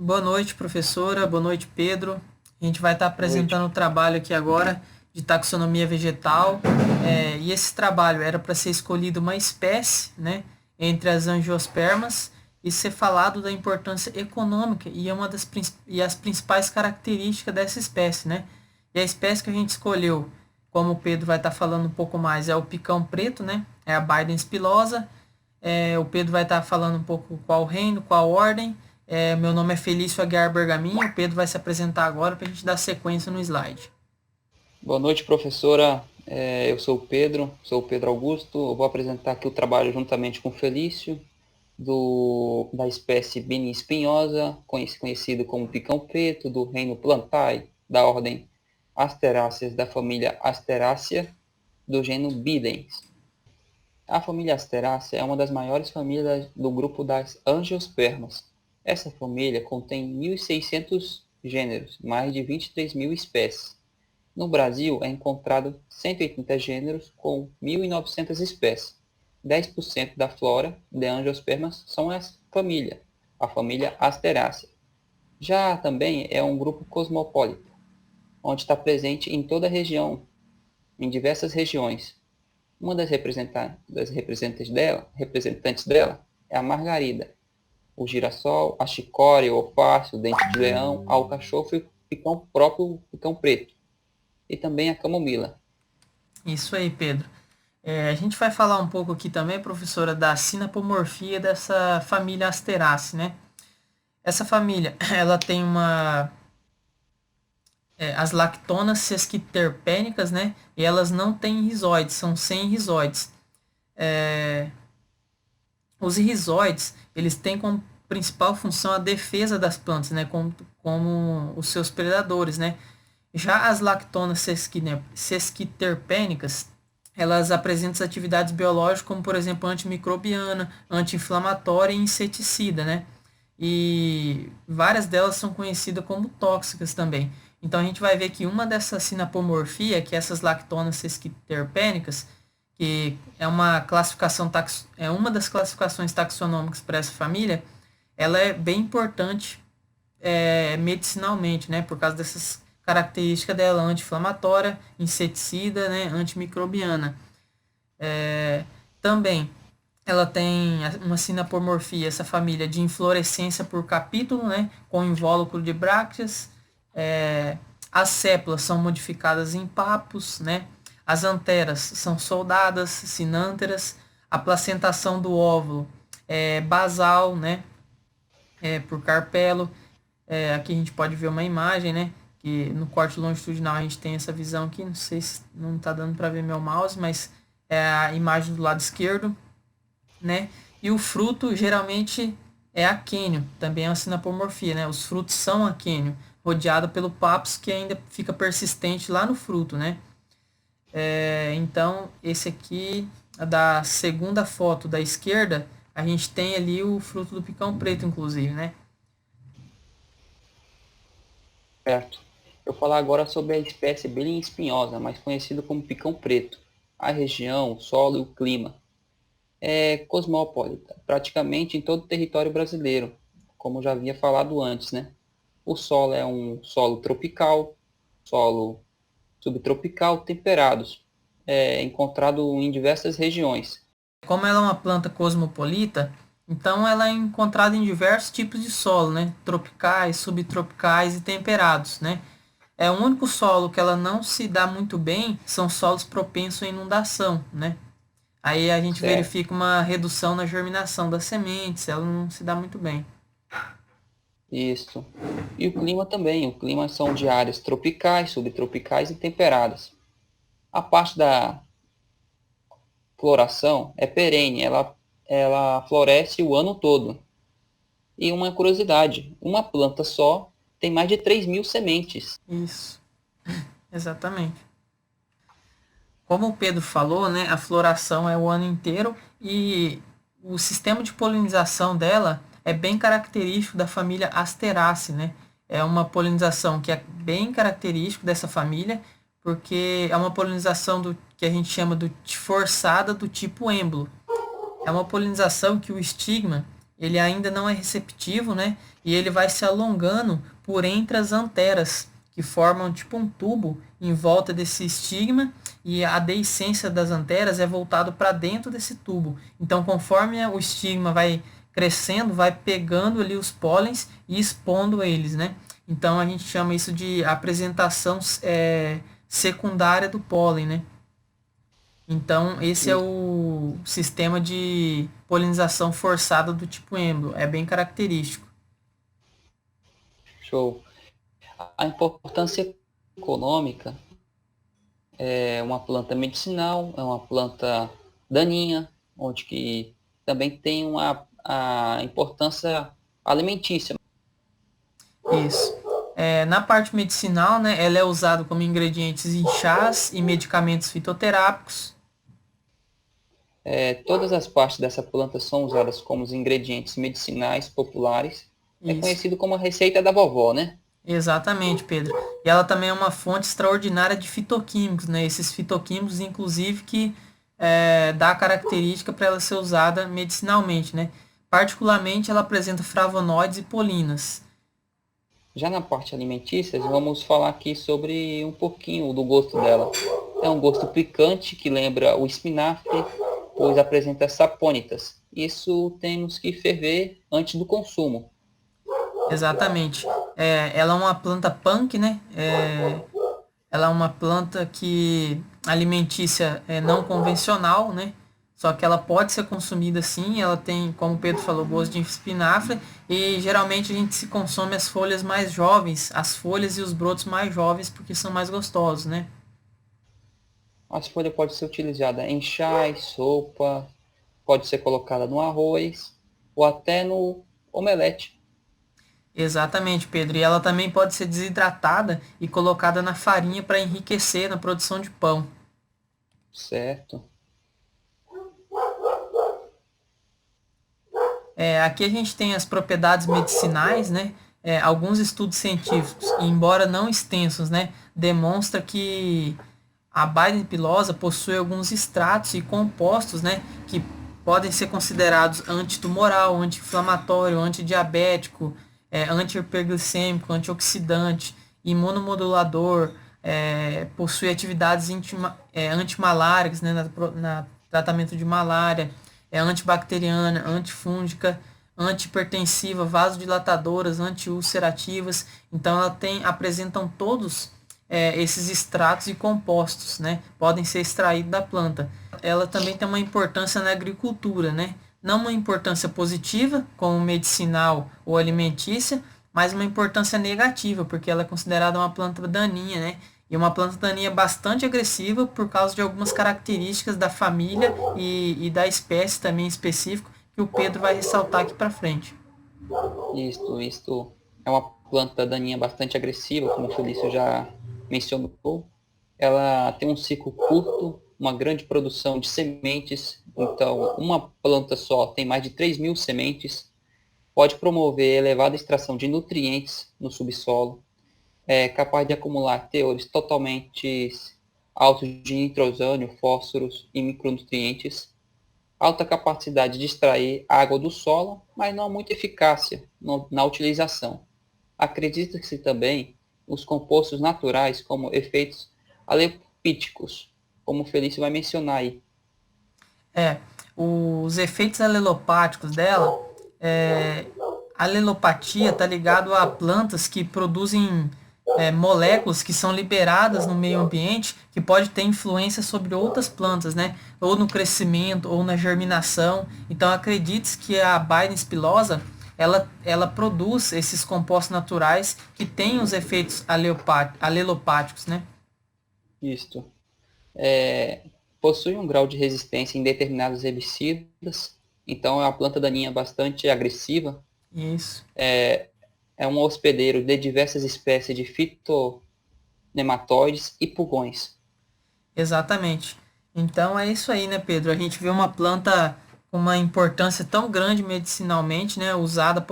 Boa noite, professora. Boa noite, Pedro. A gente vai estar Noite. apresentando o trabalho aqui agora de taxonomia vegetal. E esse trabalho era para ser escolhido uma espécie, né, entre as angiospermas e ser falado da importância econômica e, e as principais características dessa espécie, né? E a espécie que a gente escolheu, como o Pedro vai estar falando um pouco mais, é o picão preto, né? É a Bidens pilosa. O Pedro vai estar falando um pouco qual reino, qual ordem. Meu nome é Felício Aguiar Bergaminho. O Pedro vai se apresentar agora para a gente dar sequência no slide. Boa noite, professora. Eu sou o Pedro Augusto. Eu vou apresentar aqui o trabalho juntamente com o Felício, da espécie Bini espinhosa, conhecido como picão preto, do reino Plantae, da ordem Asteráceas, da família Asterácea, do gênero Bidens. A família Asterácea é uma das maiores famílias do grupo das angiospermas. Essa família contém 1.600 gêneros, mais de 23.000 espécies. No Brasil, é encontrado 180 gêneros com 1.900 espécies. 10% da flora de angiospermas são a família Asterácea. Já também é um grupo cosmopolita, onde está presente em toda a região, em diversas regiões. Uma representantes dela é a margarida, o girassol, a chicória, o alface, o dente de leão, a alcachofra e o picão preto, e também a camomila. Isso aí, Pedro. A gente vai falar um pouco aqui também, professora, da sinapomorfia dessa família Asteraceae, né? Essa família, ela tem as lactonas sesquiterpênicas, né? E elas não têm rizóides, são sem rizóides. É, os irizoides, eles têm como principal função a defesa das plantas, né, como os seus predadores, né. Já as lactonas sesquiterpênicas, elas apresentam atividades biológicas como, por exemplo, antimicrobiana, anti-inflamatória e inseticida, né. E várias delas são conhecidas como tóxicas também. Então a gente vai ver que uma dessas sinapomorfia, que é essas lactonas sesquiterpênicas, que é é uma das classificações taxonômicas para essa família, ela é bem importante medicinalmente, né, por causa dessas características dela, anti-inflamatória, inseticida, né, antimicrobiana. Também ela tem uma sinapomorfia, essa família de inflorescência por capítulo, né, com invólucro de brácteas. As sépulas são modificadas em papos, né? As anteras são soldadas, sinânteras. A placentação do óvulo é basal, né? Por carpelo. Aqui a gente pode ver uma imagem, né? Que no corte longitudinal a gente tem essa visão aqui. Não sei se não está dando para ver meu mouse, mas é a imagem do lado esquerdo, né? E o fruto geralmente é aquênio, também é uma sinapomorfia, né? Os frutos são aquênio, rodeado pelo papos que ainda fica persistente lá no fruto, né? Então, esse aqui, da segunda foto da esquerda, a gente tem ali o fruto do picão preto, inclusive, né? Certo. Eu vou falar agora sobre a espécie bem espinhosa, mais conhecida como picão preto. A região, o solo e o clima. É cosmopolita, praticamente em todo o território brasileiro, como já havia falado antes, né? O solo é um solo tropical, solo subtropical, temperados, encontrado em diversas regiões. Como ela é uma planta cosmopolita, então ela é encontrada em diversos tipos de solo, né? Tropicais, subtropicais e temperados, né? O único solo que ela não se dá muito bem são solos propensos à inundação, né? Aí a gente Certo. verifica uma redução na germinação das sementes, ela não se dá muito bem. Isso. E o clima também. O clima são de áreas tropicais, subtropicais e temperadas. A parte da floração é perene, ela floresce o ano todo. E uma curiosidade, uma planta só tem mais de 3.000 sementes. Isso, exatamente. Como o Pedro falou, né, a floração é o ano inteiro e o sistema de polinização dela é bem característico da família Asteraceae, né? É uma polinização que é bem característico dessa família, porque é uma polinização do que a gente chama de forçada do tipo êmbolo. É uma polinização que o estigma ele ainda não é receptivo, né? E ele vai se alongando por entre as anteras, que formam tipo um tubo em volta desse estigma, e a deiscência das anteras é voltado para dentro desse tubo. Então, conforme o estigma vai crescendo, vai pegando ali os pólens e expondo eles, né? Então, a gente chama isso de apresentação secundária do pólen, né? Então, esse é E o sistema de polinização forçada do tipo êmbolo. É bem característico. show. A importância econômica é uma planta medicinal, é uma planta daninha, onde que também tem a importância alimentícia. Isso. Na parte medicinal, né, ela é usada como ingredientes em chás e medicamentos fitoterápicos. Todas as partes dessa planta são usadas como os ingredientes medicinais populares. É Isso. conhecido como a receita da vovó, né? Exatamente, Pedro. E ela também é uma fonte extraordinária de fitoquímicos, né? Esses fitoquímicos, inclusive, que dá a característica para ela ser usada medicinalmente, né? Particularmente, ela apresenta flavonoides e polinas. Já na parte alimentícia, vamos falar aqui sobre um pouquinho do gosto dela. É um gosto picante que lembra o espinafre, pois apresenta sapônitas. Isso temos que ferver antes do consumo. Exatamente. Ela é uma planta punk, né? Ela é uma planta que alimentícia não convencional, né? Só que ela pode ser consumida sim, ela tem, como o Pedro falou, gosto de espinafre e geralmente a gente se consome as folhas mais jovens, as folhas e os brotos mais jovens porque são mais gostosos, né? A folha pode ser utilizada em chá, sopa, pode ser colocada no arroz ou até no omelete, Exatamente, Pedro. E ela também pode ser desidratada e colocada na farinha para enriquecer na produção de pão. certo? Aqui a gente tem as propriedades medicinais, né? Alguns estudos científicos, embora não extensos, né, demonstra que a Biden pilosa possui alguns extratos e compostos, né, que podem ser considerados antitumoral, anti-inflamatório, antidiabético, antihiperglicêmico, antioxidante, imunomodulador, possui atividades antimalárias, né, na tratamento de malária, antibacteriana, antifúngica, antihipertensiva, vasodilatadoras, antiulcerativas. Então ela apresentam todos esses extratos e compostos, né? Podem ser extraídos da planta. Ela também tem uma importância na agricultura, né? Não uma importância positiva, como medicinal ou alimentícia, mas uma importância negativa, porque ela é considerada uma planta daninha, né? E uma planta daninha bastante agressiva por causa de algumas características da família e da espécie também específico, que o Pedro vai ressaltar aqui para frente. Isto é uma planta daninha bastante agressiva, como o Felício já mencionou. Ela tem um ciclo curto, uma grande produção de sementes. Então, uma planta só tem mais de 3.000 sementes. Pode promover elevada extração de nutrientes no subsolo. É capaz de acumular teores totalmente altos de nitrosânio, fósforos e micronutrientes. Alta capacidade de extrair água do solo, mas não muita eficácia na utilização. Acredita-se também os compostos naturais como efeitos alepíticos, como o Felício vai mencionar aí. É, os efeitos alelopáticos dela, é, a alelopatia está ligado a plantas que produzem moléculas que são liberadas no meio ambiente que pode ter influência sobre outras plantas, né? Ou no crescimento, ou na germinação. Então acredite que a Bidens pilosa ela produz esses compostos naturais que têm os efeitos alelopáticos, né? Isto. É, possui um grau de resistência em determinados herbicidas, então é uma planta daninha bastante agressiva. Isso. É um hospedeiro de diversas espécies de fitonematóides e pulgões. Exatamente. Então é isso aí, né, Pedro? A gente vê uma planta com uma importância tão grande medicinalmente, né, usada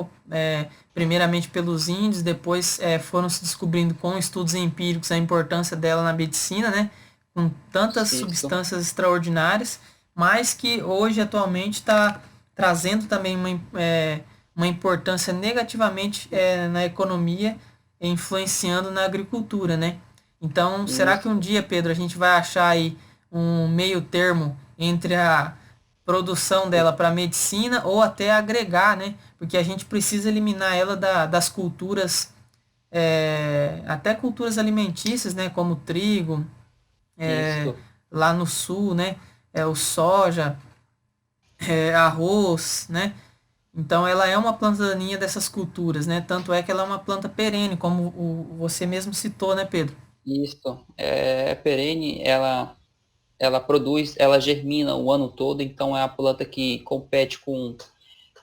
primeiramente pelos índios, depois foram se descobrindo com estudos empíricos a importância dela na medicina, né, com tantas Isso. substâncias extraordinárias, mas que hoje atualmente está trazendo também uma importância negativamente na economia, influenciando na agricultura, né? Então, será que um Isso, dia, Pedro, a gente vai achar aí um meio termo entre a produção dela para a medicina ou até agregar, né? Porque a gente precisa eliminar ela das culturas, até culturas alimentícias, né? Como o trigo, isso. lá no sul, né? O soja, arroz, né? Então ela é uma planta daninha dessas culturas, né? Tanto é que ela é uma planta perene, como você mesmo citou, né, Pedro? Isso. É perene, ela produz, ela germina o ano todo, então é a planta que compete com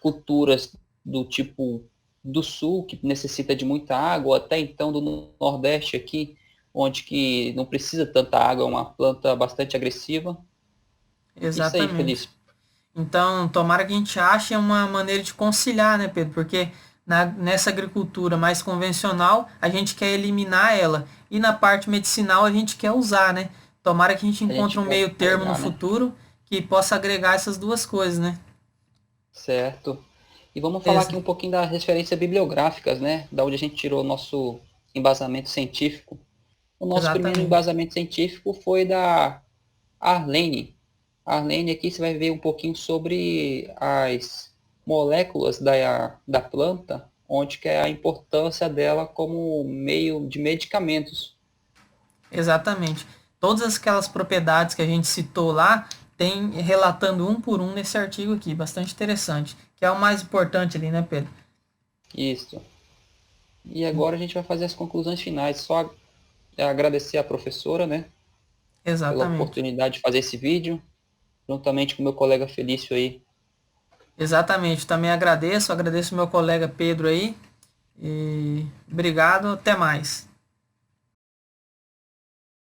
culturas do tipo do sul, que necessita de muita água, até então do Nordeste aqui, onde que não precisa tanta água, é uma planta bastante agressiva. Isso aí, Exatamente. Felício. Então, tomara que a gente ache uma maneira de conciliar, né, Pedro? Porque nessa agricultura mais convencional, a gente quer eliminar ela. E na parte medicinal, a gente quer usar, né? Tomara que a gente A encontre gente um quer meio termo no agregar, né? futuro que possa agregar essas duas coisas, né? Certo. E vamos falar Exa- aqui um pouquinho das referências bibliográficas, né? Da onde a gente tirou o nosso embasamento científico. O nosso primeiro exatamente. embasamento científico foi da Arlene. Arlene aqui você vai ver um pouquinho sobre as moléculas da planta, onde que é a importância dela como meio de medicamentos. Exatamente. Todas aquelas propriedades que a gente citou lá, tem relatando um por um nesse artigo aqui, bastante interessante, que é o mais importante ali, né, Pedro? Isso. E agora a gente vai fazer as conclusões finais. Só agradecer à professora, né, pela Exatamente. oportunidade de fazer esse vídeo, juntamente com meu colega Felício aí. Exatamente. Também agradeço meu colega Pedro aí. E obrigado, até mais.